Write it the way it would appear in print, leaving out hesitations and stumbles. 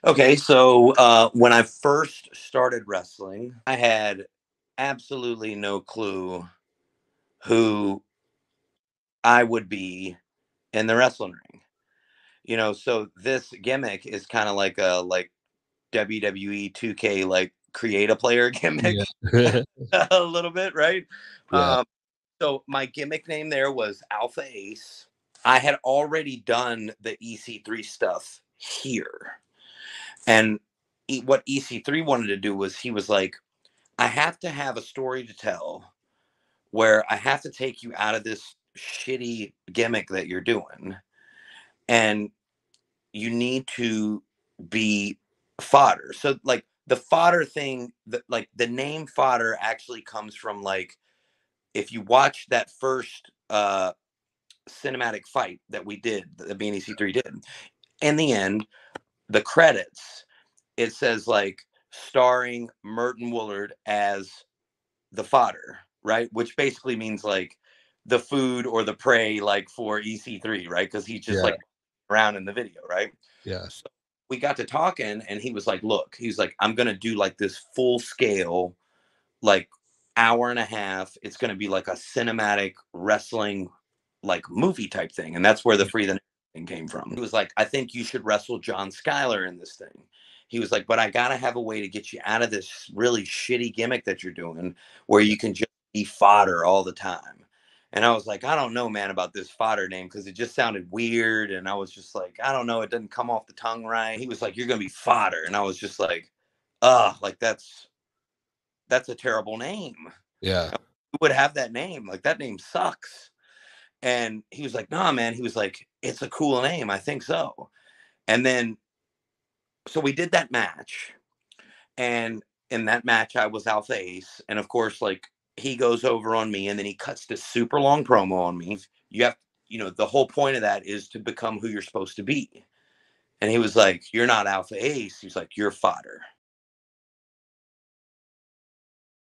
Okay, so when I first started wrestling, I had absolutely no clue who I would be in the wrestling ring. So this gimmick is kind of like a WWE 2K create a player gimmick Yeah. a little bit, right? Yeah. Um, so my gimmick name there was Alpha Ace. I had already done the EC3 stuff here. And what EC3 wanted to do was he was like, I have to have a story to tell where I have to take you out of this shitty gimmick that you're doing. And you need to be fodder. So, like, the fodder thing, the name fodder actually comes from, like, if you watch that first cinematic fight that we did, that me and EC3 did, in the end, the credits, it says, like, starring Merton Woolard as the fodder, right? Which basically means like the food or the prey, like for EC3, right? Because he's just Yeah. like around in the video, right? Yeah. So we got to talking, and he was like, "Look, he's like, I'm gonna do like this full scale, like hour and a half. It's gonna be like a cinematic wrestling, like movie type thing, and that's where the free the thing came from." He was like, "I think you should wrestle John Schuyler in this thing." He was like, "But I gotta have a way to get you out of this really shitty gimmick that you're doing, where Yeah. you can just be fodder all the time." And I was like, "I don't know, man, about this fodder name because it just sounded weird." And I was just like, "I don't know, it doesn't come off the tongue right." He was like, "You're gonna be fodder," and I was just like, like that's a terrible name. Yeah. Who would have that name? Like that name sucks." And he was like, "Nah, man." He was like, "It's a cool name. I think so." And then, so we did that match. And in that match, I was Alpha Ace. And of course, like, he goes over on me and then he cuts this super long promo on me. You have, the whole point of that is to become who you're supposed to be. And he was like, "You're not Alpha Ace." He's like, "You're fodder."